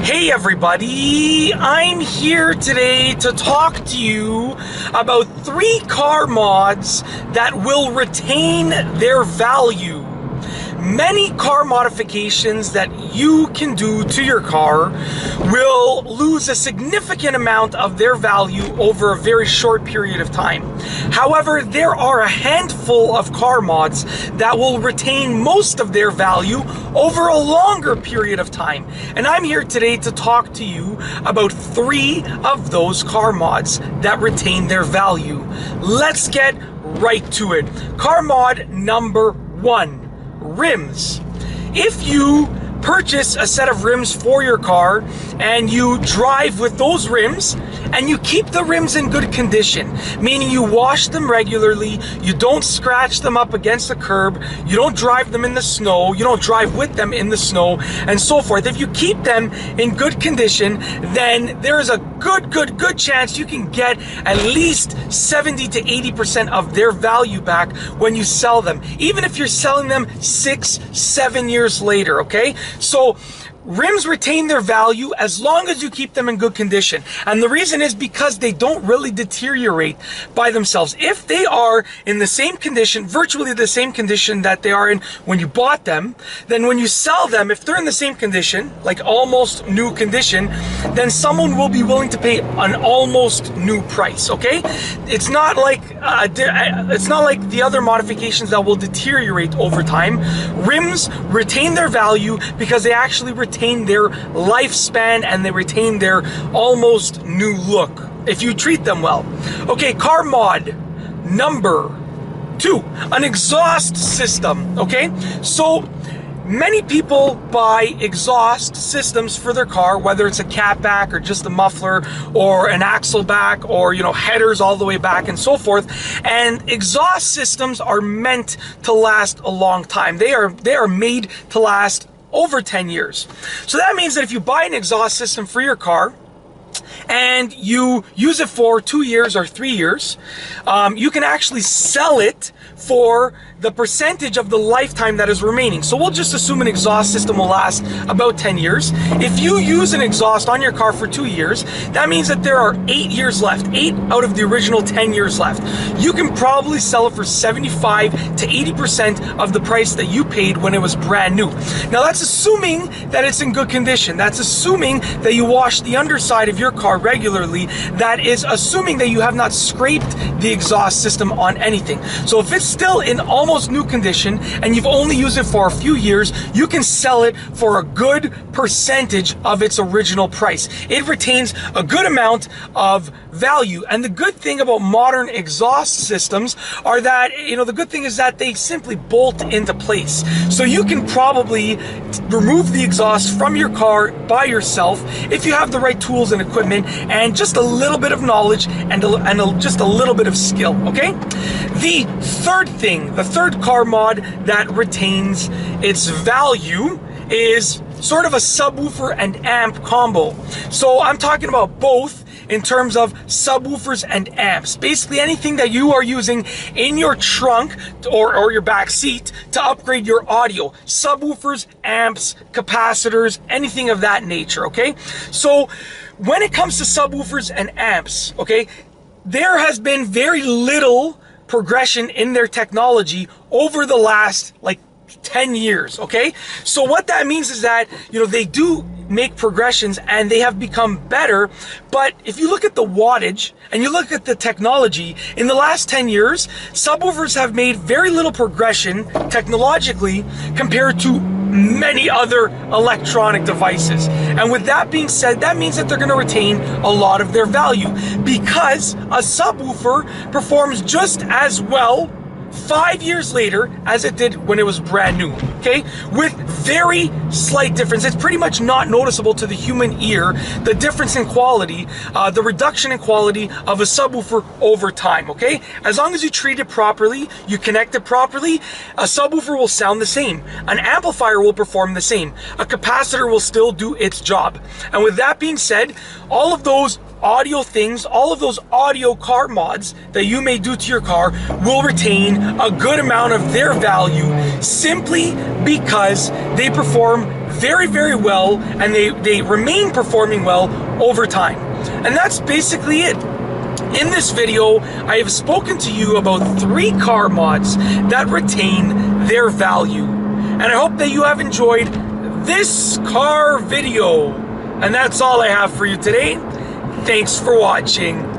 Hey everybody, I'm here today to talk to you about 3 car mods that will retain their value. Many car modifications that you can do to your car will lose a significant amount of their value over a very short period of time. However, there are a handful of car mods that will retain most of their value over a longer period of time. And I'm here today to talk to you about 3 of those car mods that retain their value. Let's get right to it. Car mod number 1. Rims. If you purchase a set of rims for your car and you drive with those rims and you keep the rims in good condition, meaning you wash them regularly, you don't scratch them up against the curb, you don't drive them in the snow, you don't drive with them in the snow, and so forth. If you keep them in good condition, then there is a good chance you can get at least 70 to 80% of their value back when you sell them, even if you're selling them 6-7 years later, okay? So rims retain their value as long as you keep them in good condition. And the reason is because they don't really deteriorate by themselves. If they are in the same condition, virtually the same condition that they are in when you bought them, then when you sell them, if they're in the same condition, like almost new condition, then someone will be willing to pay an almost new price, okay? It's not like the other modifications that will deteriorate over time. Rims retain their value because they actually retain their lifespan and they retain their almost new look if you treat them well. Okay, car mod number 2, an exhaust system. Okay, so many people buy exhaust systems for their car, whether it's a catback or just a muffler or an axle back or, you know, headers all the way back and so forth. And exhaust systems are meant to last a long time. They are made to last over 10 years. So that means that if you buy an exhaust system for your car and you use it for 2 years or 3 years, you can actually sell it for the percentage of the lifetime that is remaining. So we'll just assume an exhaust system will last about 10 years. If you use an exhaust on your car for 2 years, that means that there are 8 years left, 8 out of the original 10 years left. You can probably sell it for 75 to 80% of the price that you paid when it was brand new. Now that's assuming that it's in good condition. That's assuming that you wash the underside of your car regularly. That is assuming that you have not scraped the exhaust system on anything. So if it's still in almost new condition and you've only used it for a few years, you can sell it for a good percentage of its original price. It retains a good amount of value. And the good thing about modern exhaust systems are that, you know, the good thing is that they simply bolt into place. So you can probably remove the exhaust from your car by yourself if you have the right tools and equipment and just a little bit of knowledge and just a little bit of skill, okay? The third car mod that retains its value is sort of a subwoofer and amp combo. So I'm talking about both in terms of subwoofers and amps. Basically anything that you are using in your trunk or your back seat to upgrade your audio. Subwoofers, amps, capacitors, anything of that nature, okay? So when it comes to subwoofers and amps, okay, there has been very little progression in their technology over the last like 10 years, okay? So what that means is that, you know, they do make progressions and they have become better, but if you look at the wattage and you look at the technology, in the last 10 years, subwoofers have made very little progression technologically compared to many other electronic devices. And with that being said, that means that they're going to retain a lot of their value because a subwoofer performs just as well 5 years later as it did when it was brand new, okay? With very slight difference. It's pretty much not noticeable to the human ear, the difference in quality, the reduction in quality of a subwoofer over time, okay? As long as you treat it properly, you connect it properly, a subwoofer will sound the same. An amplifier will perform the same. A capacitor will still do its job. And with that being said, all of those audio things, all of those audio car mods that you may do to your car will retain a good amount of their value simply because they perform very, very well, and they remain performing well over time. And that's basically it. In this video, I have spoken to you about 3 car mods that retain their value. And I hope that you have enjoyed this car video. And that's all I have for you today. Thanks for watching.